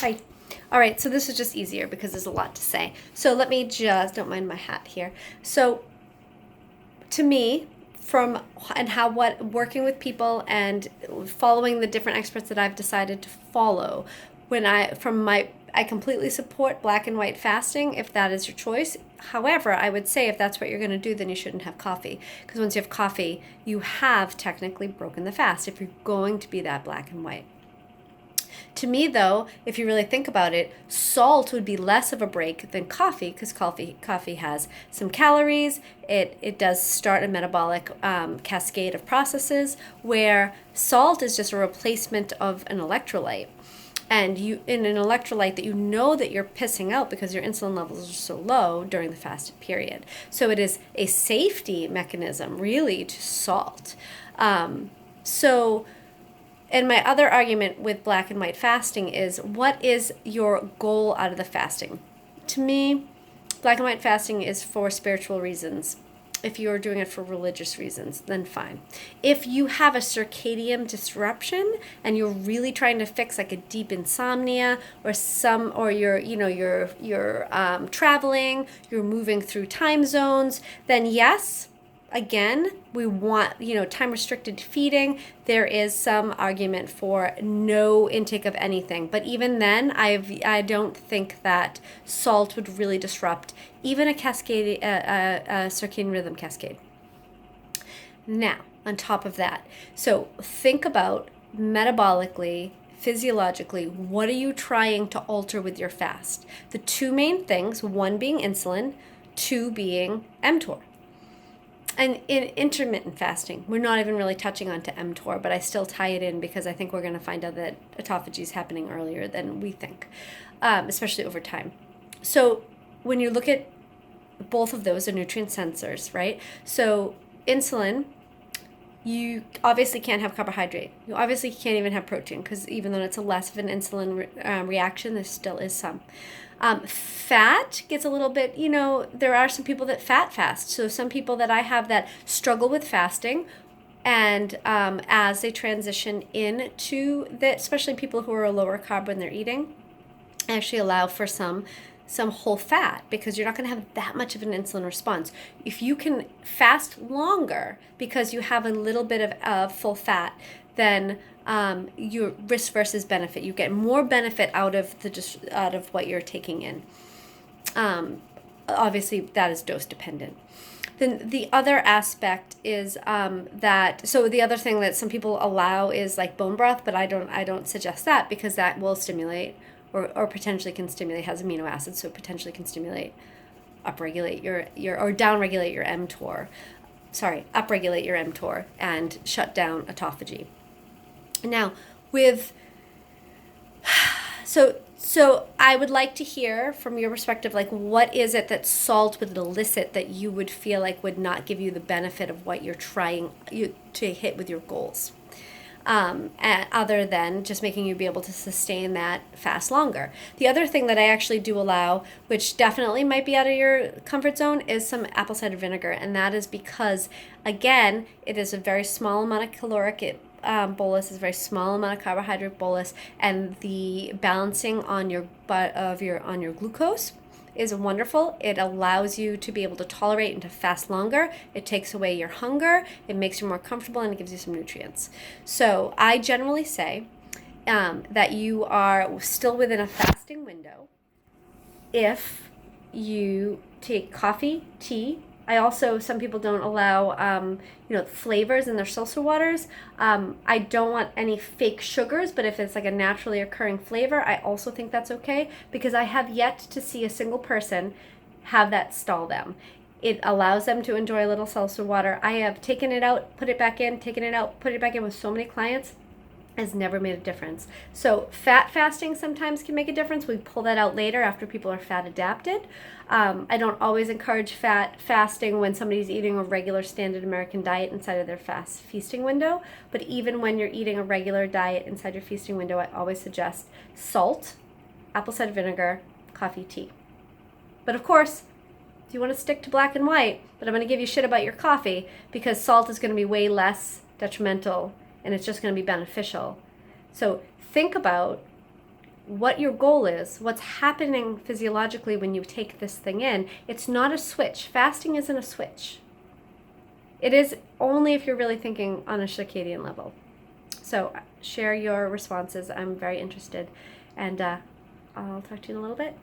Hi. All right, so this is just easier because there's a lot to say. So let me just, don't mind my hat here. So to me, from and how what working with people and following the different experts that I've decided to follow, I completely support black and white fasting if that is your choice. However, I would say if that's what you're going to do, then you shouldn't have coffee, because once you have coffee, you have technically broken the fast if you're going to be that black and white. To me, though, if you really think about it, salt would be less of a break than coffee, because coffee has some calories. It does start a metabolic cascade of processes, where salt is just a replacement of an electrolyte. And you, in an electrolyte that you know that you're pissing out because your insulin levels are so low during the fasted period. So it is a safety mechanism, really, to salt. So and my other argument with black and white fasting is, what is your goal out of the fasting? To me, black and white fasting is for spiritual reasons. If you're doing it for religious reasons, then fine. If you have a circadian disruption and you're really trying to fix like a deep insomnia, or you're traveling, you're moving through time zones, then yes, again, we want, time restricted feeding. There is some argument for no intake of anything. But even then, I don't think that salt would really disrupt even a circadian rhythm cascade. Now, on top of that, so think about metabolically, physiologically, what are you trying to alter with your fast? The two main things, one being insulin, two being mTOR. And in intermittent fasting, we're not even really touching on to mTOR, but I still tie it in because I think we're going to find out that autophagy is happening earlier than we think, especially over time. So when you look at both of those, are nutrient sensors, right? So insulin, you obviously can't have carbohydrate. You obviously can't even have protein, because even though it's a less of an insulin reaction, there still is some. Fat gets a little bit, there are some people that fat fast. So some people that I have that struggle with fasting, and as they transition into that, especially people who are lower carb when they're eating, I actually allow for some whole fat, because you're not going to have that much of an insulin response. If you can fast longer because you have a little bit of full fat, then your risk versus benefit, you get more benefit out of what you're taking in. Obviously, that is dose dependent. Then the other aspect is so the other thing that some people allow is like bone broth, but I don't suggest that, because that will stimulate or potentially can stimulate, has amino acids, so potentially can stimulate, upregulate or downregulate your mTOR. Upregulate your mTOR and shut down autophagy. Now, so I would like to hear from your perspective, like, what is it that salt would elicit that you would feel like would not give you the benefit of what you're trying to hit with your goals, other than just making you be able to sustain that fast longer. The other thing that I actually do allow, which definitely might be out of your comfort zone, is some apple cider vinegar, and that is because, again, it is a very small amount of caloric bolus, is a very small amount of carbohydrate bolus, and the balancing on your glucose is wonderful. It allows you to be able to tolerate and to fast longer. It takes away your hunger. It makes you more comfortable, and it gives you some nutrients. So I generally say that you are still within a fasting window if you take coffee, tea. Some people don't allow, flavors in their seltzer waters. I don't want any fake sugars, but if it's like a naturally occurring flavor, I also think that's okay, because I have yet to see a single person have that stall them. It allows them to enjoy a little seltzer water. I have taken it out, put it back in, taken it out, put it back in with so many clients. Has never made a difference. So fat fasting sometimes can make a difference. We pull that out later after people are fat adapted. I don't always encourage fat fasting when somebody's eating a regular standard American diet inside of their fast feasting window. But even when you're eating a regular diet inside your feasting window, I always suggest salt, apple cider vinegar, coffee, tea. But of course, if you want to stick to black and white, but I'm going to give you shit about your coffee, because salt is going to be way less detrimental and it's just going to be beneficial. So think about what your goal is, what's happening physiologically when you take this thing in. It's not a switch. Fasting isn't a switch. It is only if you're really thinking on a circadian level. So share your responses. I'm very interested. And I'll talk to you in a little bit.